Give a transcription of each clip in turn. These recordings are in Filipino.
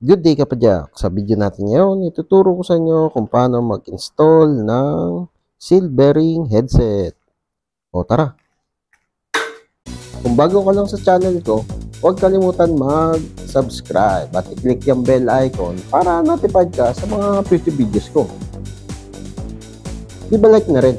Good day kapadyak! Sa video natin ngayon, ituturo ko sa inyo kung paano mag-install ng seal bearing headset. O tara! Kung bago ka lang sa channel ko, huwag kalimutan mag-subscribe at i-click yung bell icon para notified ka sa mga future videos ko. Di ba like na rin?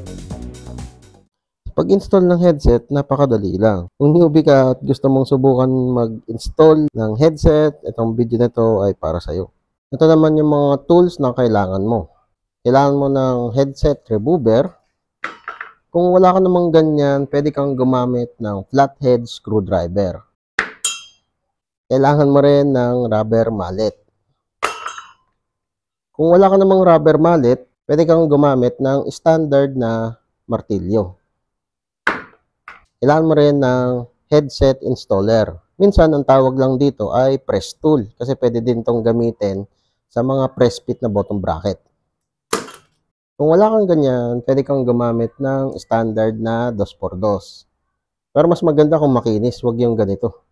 Pag-install ng headset, napakadali lang. Kung newbie ka at gusto mong subukan mag-install ng headset, itong video na ito ay para sa'yo. Ito naman yung mga tools na kailangan mo. Kailangan mo ng headset remover. Kung wala ka namang ganyan, pwede kang gumamit ng flathead screwdriver. Kailangan mo rin ng rubber mallet. Kung wala ka namang rubber mallet, pwede kang gumamit ng standard na martilyo. Kailangan mo rin ng headset installer. Minsan, ang tawag lang dito ay press tool kasi pwede din itong gamitin sa mga press fit na bottom bracket. Kung wala kang ganyan, pwede kang gumamit ng standard na 2x2. Pero mas maganda kung makinis, wag yung ganito.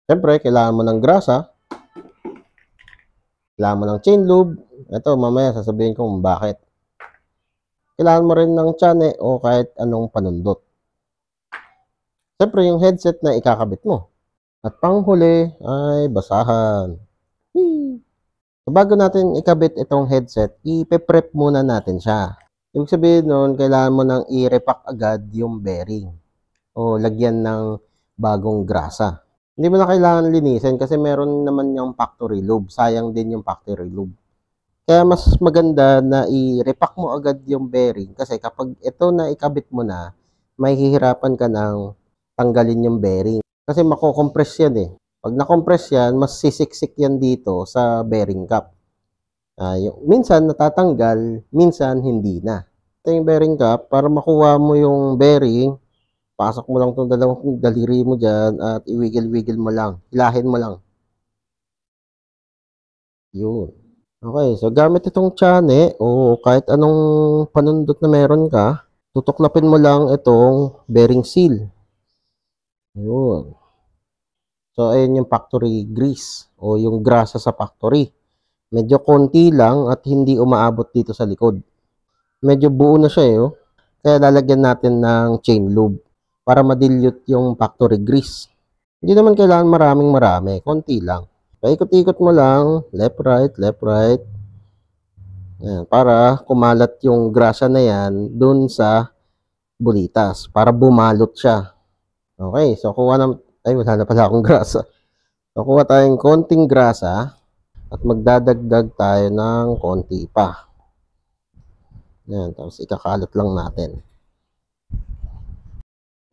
Siyempre, kailangan mo ng grasa. Kailangan mo ng chain lube. Ito, mamaya sasabihin ko kung bakit. Kailangan mo rin ng tsane o kahit anong panundot. Siyempre, yung headset na ikakabit mo. At panghuli ay basahan. So, bago natin ikabit itong headset, ipe-prep muna natin siya. Ibig sabihin nun, kailangan mo nang i-repack agad yung bearing. O lagyan ng bagong grasa. Hindi mo na kailangan linisin kasi meron naman yung factory lube. Sayang din yung factory lube. Kaya mas maganda na i-repack mo agad yung bearing. Kasi kapag ito na ikabit mo na, may hihirapan ka ng tanggalin yung bearing. Kasi mako-compress yan eh. Pag na-compress yan, mas sisiksik yan dito sa bearing cap. Minsan natatanggal, minsan hindi na. Ito yung bearing cap, para makuha mo yung bearing, pasok mo lang itong dalawang daliri mo dyan at iwigil-wigil mo lang. Hilahin mo lang. Yun. Okay, so gamit itong tsane o kahit anong panundot na meron ka, tutuklapin mo lang itong bearing seal. Yun. So, ayun yung factory grease o yung grasa sa factory. Medyo konti lang at hindi umaabot dito sa likod. Medyo buo na siya eh. Oh. Kaya lalagyan natin ng chain lube para madilute yung factory grease. Hindi naman kailangan marami. Konti lang. Paikot-ikot mo lang. Left, right. Ayan, para kumalat yung grasa na yan dun sa bulitas. Para bumalot siya. Okay, so kuha na... Ay, wala na pala akong grasa. So, kuha tayong konting grasa at magdadagdag tayo ng konti pa. Yan, tapos ikakalat lang natin.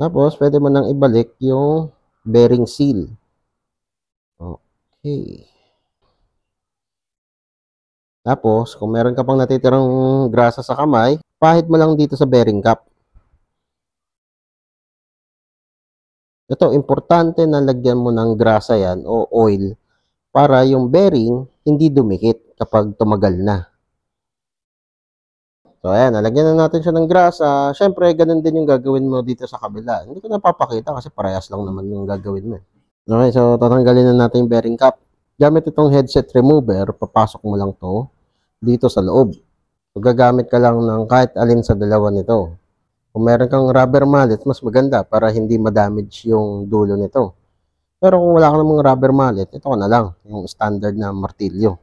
Tapos, pwede mo nang ibalik yung bearing seal. Okay. Tapos, kung meron ka pang natitirang grasa sa kamay, pahid mo lang dito sa bearing cap. Ito, importante na lagyan mo ng grasa yan o oil para yung bearing hindi dumikit kapag tumagal na. So, ayan, nalagyan na natin siya ng grasa. Siyempre, ganun din yung gagawin mo dito sa kabila. Hindi ko napapakita kasi parehas lang naman yung gagawin mo. Okay, so tatanggalin na natin yung bearing cap. Gamit itong headset remover, papasok mo lang to dito sa loob. So, gagamit ka lang ng kahit alin sa dalawa nito. Kung meron kang rubber mallet, mas maganda para hindi ma-damage yung dulo nito. Pero kung wala ka namang rubber mallet, ito na lang, yung standard na martilyo.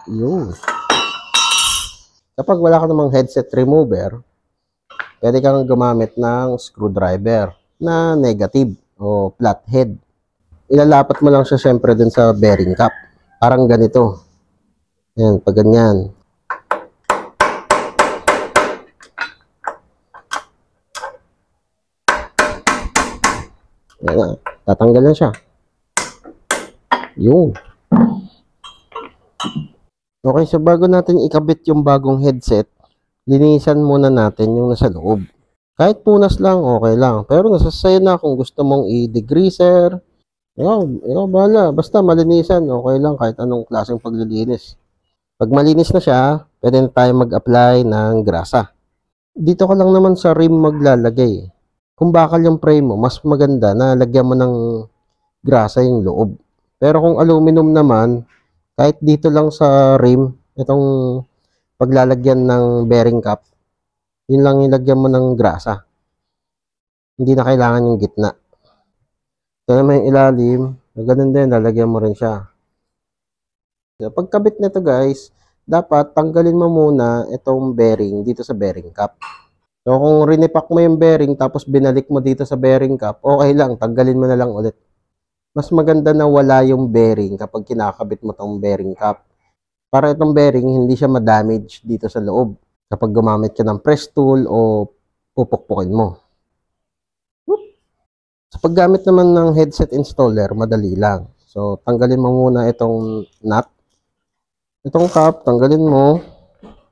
Yun. Kapag wala ka namang headset remover, pwede kang gumamit ng screwdriver na negative o flathead. Ilalapat mo lang siya syempre dun sa bearing cap. Parang ganito. Yan, pag ganyan. Yan, tatanggal na siya. Yun. Okay, so bago natin ikabit yung bagong headset, linisan muna natin yung nasa loob. Kahit punas lang, okay lang. Pero nasasayo na kung gusto mong i-degreaser. Ikaw bahala. Basta malinisan, okay lang kahit anong klaseng paglilinis. Pag malinis na siya, pwede na tayo mag-apply ng grasa. Dito ka lang naman sa rim maglalagay. Kung bakal yung frame mo, mas maganda na lagyan mo ng grasa yung loob. Pero kung aluminum naman, kahit dito lang sa rim, itong paglalagyan ng bearing cap, yun lang ilagyan mo ng grasa. Hindi na kailangan yung gitna. Ito naman yung ilalim, ganun din, lalagyan mo rin siya. So, pagkabit nito guys, dapat tanggalin mo muna itong bearing dito sa bearing cap. So kung rinipak mo yung bearing tapos binalik mo dito sa bearing cap, okay lang, tanggalin mo na lang ulit. Mas maganda na wala yung bearing kapag kinakabit mo tong bearing cap. Para itong bearing hindi siya ma-damage dito sa loob kapag gumamit ka ng press tool o pupukpukin mo. Sa paggamit naman ng headset installer, madali lang. So tanggalin mo muna itong nut. Itong cap, tanggalin mo.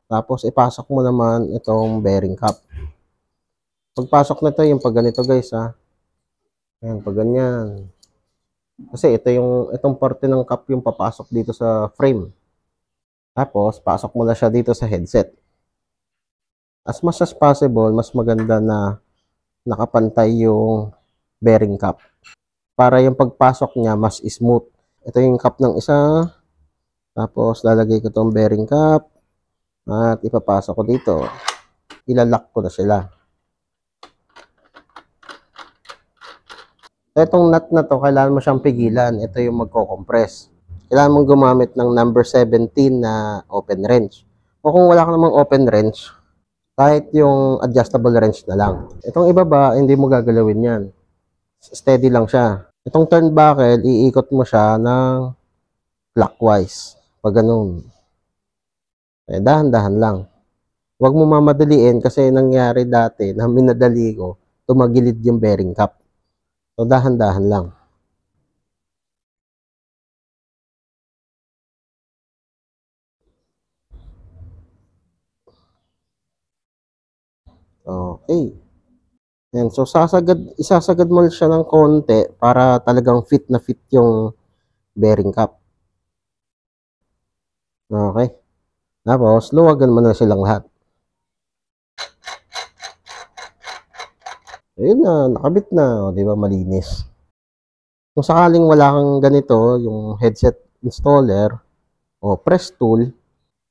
Tapos ipasok mo naman itong bearing cap. Pagpasok nito yung pag ganito guys ha. Ayan, pag ganyan. Kasi itong parte ng cap yung papasok dito sa frame. Tapos pasok mo na siya dito sa headset. As much as possible, mas maganda na nakapantay yung bearing cap. Para yung pagpasok niya mas smooth. Ito yung cap ng isa. Tapos lalagay ko tong bearing cap. At ipapasok ko dito. Ilalock ko na sila. Itong nut na to, kailangan mo siyang pigilan. Ito yung magko-compress. Kailangan mong gumamit ng number 17 na open wrench. O kung wala ka namang open wrench, kahit yung adjustable wrench na lang. Itong ibaba, hindi mo gagalawin yan. Steady lang siya. Itong turnbuckle, iikot mo siya ng clockwise. Pag ganun. Eh, dahan-dahan lang. Huwag mo mamadaliin kasi nangyari dati na minadali ko, tumagilid yung bearing cap. So, dahan-dahan lang. Okay. Yan. So, isasagad mo siya ng konti para talagang fit na fit yung bearing cap. Okay. Tapos, luwagan mo na silang lahat. Ayun na, nakabit na. O, di ba, malinis. Kung sakaling wala kang ganito, yung headset installer o press tool,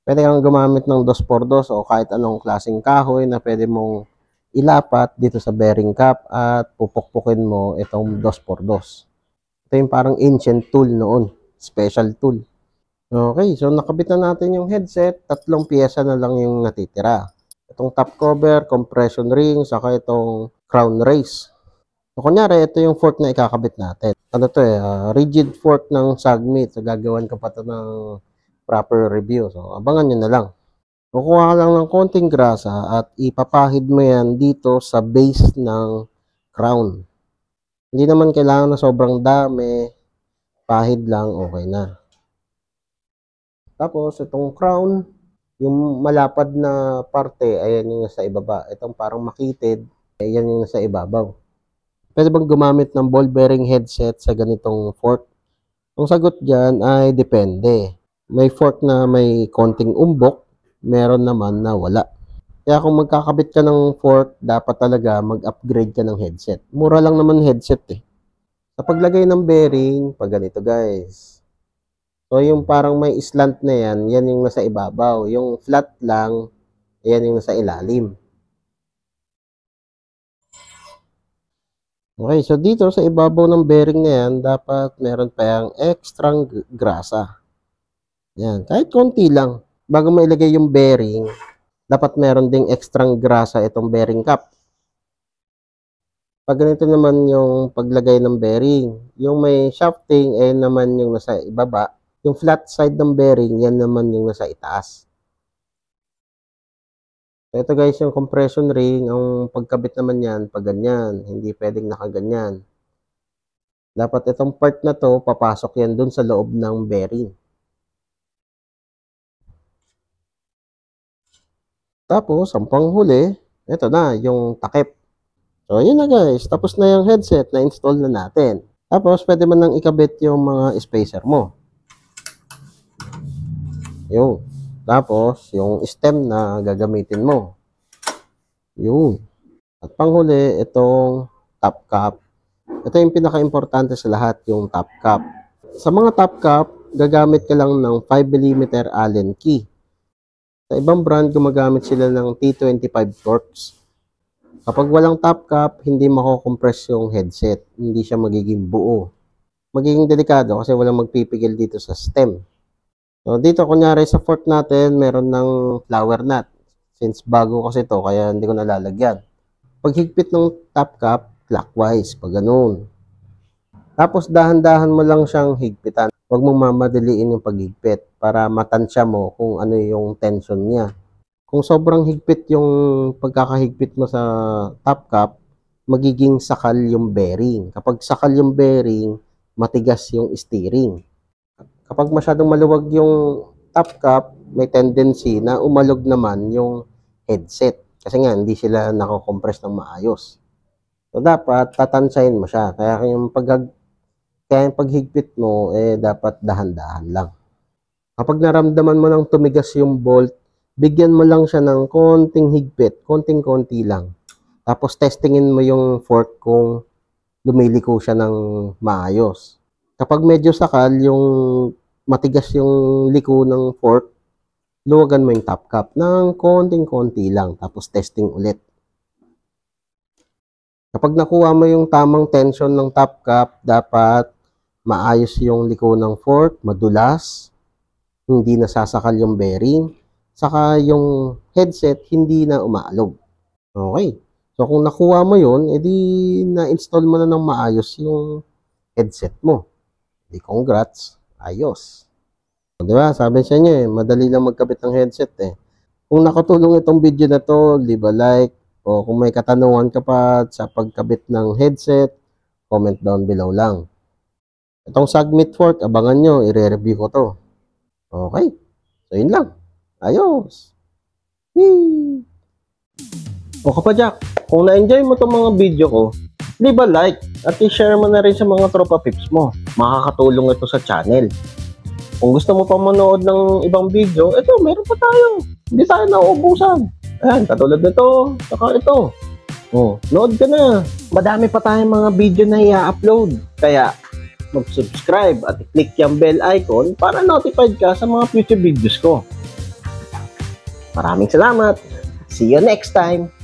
pwede kang gumamit ng 2x2 o kahit anong klaseng kahoy na pwede mong ilapat dito sa bearing cap at pupukpukin mo itong 2x2. Ito yung parang ancient tool noon. Special tool. Okay, so nakabit na natin yung headset. 3 piyesa na lang yung natitira. Itong top cover, compression ring, saka itong crown race. So, kunyari, ito yung fork na ikakabit natin. Ano to rigid fork ng Sagmit. So, gagawan ko pa to ng proper review. So, abangan nyo na lang. Kukuha ka lang ng konting grasa at ipapahid mo yan dito sa base ng crown. Hindi naman kailangan na sobrang dami. Pahid lang, okay na. Tapos, itong crown, yung malapad na parte, ayan yung nasa ibaba. Itong parang makitid, ayan yung nasa ibabaw. Pwede bang gumamit ng ball bearing headset sa ganitong fork? Ang sagot dyan ay depende. May fork na may konting umbok, meron naman na wala. Kaya kung magkakabit ka ng fork, dapat talaga mag-upgrade ka ng headset. Mura lang naman headset eh. Sa paglagay ng bearing, pag ganito guys. So yung parang may slant na yan, yan yung nasa ibabaw. Yung flat lang, yan yung nasa ilalim. Okay, so dito sa ibabaw ng bearing na yan, dapat meron pa yung extra grasa. Yan, kahit konti lang. Bago mailagay yung bearing, dapat meron ding extra grasa itong bearing cap. Pag ganito naman yung paglagay ng bearing, yung may shafting, eh naman yung nasa ibaba. Yung flat side ng bearing, yan naman yung nasa itaas. So, ito guys, yung compression ring, ang pagkabit naman yan, pag ganyan, hindi pwedeng nakaganyan. Dapat itong part na to, papasok yan dun sa loob ng bearing. Tapos, ang panghuli, ito na, yung takip. So, yun na guys, tapos na yung headset na install na natin. Tapos, pwede man nang ikabit yung mga spacer mo. Yun. Tapos, yung stem na gagamitin mo. Yun. At panghuli, itong top cap. Ito yung pinaka-importante sa lahat, yung top cap. Sa mga top cap, gagamit ka lang ng 5mm Allen key. Sa ibang brand, gumagamit sila ng T25 Torx. Kapag walang top cap, hindi mako-compress yung headset. Hindi siya magiging buo. Magiging delikado kasi walang magpipigil dito sa stem. So, dito, kunyari sa fork natin, meron ng flower nut. Since bago kasi ito, kaya hindi ko nalalagyan. Pag higpit ng top cap, clockwise, pag ganun. Tapos, dahan-dahan mo lang siyang higpitan. Huwag mong mamadaliin yung paghigpit para matansya mo kung ano yung tension niya. Kung sobrang higpit yung pagkakahigpit mo sa top cap, magiging sakal yung bearing. Kapag sakal yung bearing, matigas yung steering. Kapag masyadong maluwag yung top cap, may tendency na umalog naman yung headset. Kasi nga, hindi sila nako-compress ng maayos. So, dapat tatansyahin mo siya. Kaya yung paghigpit mo, dapat dahan-dahan lang. Kapag naramdaman mo nang tumigas yung bolt, bigyan mo lang siya ng konting higpit, konting-konti lang. Tapos, testingin mo yung fork kung lumiliko siya ng maayos. Kapag medyo sakal, yung matigas yung liko ng fork, luwagan mo yung top cap ng konting-konti lang. Tapos testing ulit. Kapag nakuha mo yung tamang tension ng top cap, dapat maayos yung liko ng fork, madulas, hindi nasasakal yung bearing, saka yung headset hindi na umaalog. Okay. So kung nakuha mo yun, edi na-install mo na ng maayos yung headset mo. Congrats, ayos. Di ba? Sabi sa inyo madali lang magkabit ng headset Kung nakatulong itong video na to, leave a like, o kung may katanungan ka pa sa pagkabit ng headset, comment down below lang. Itong Sagmit fork, abangan nyo, i-review ko to. Okay, so yun lang. Ayos. Whee! O kapadyak, kung na-enjoy mo itong mga video ko, leave a like at i-share mo na rin sa mga tropa pips mo. Makakatulong ito sa channel. Kung gusto mo pa manood ng ibang video, ito, meron pa tayo. Hindi tayo nauubusan. Ayan, katulad nito, saka ito. Nood ka na. Madami pa tayong mga video na i-upload. Kaya, mag-subscribe at i-click yung bell icon para notified ka sa mga future videos ko. Maraming salamat. See you next time.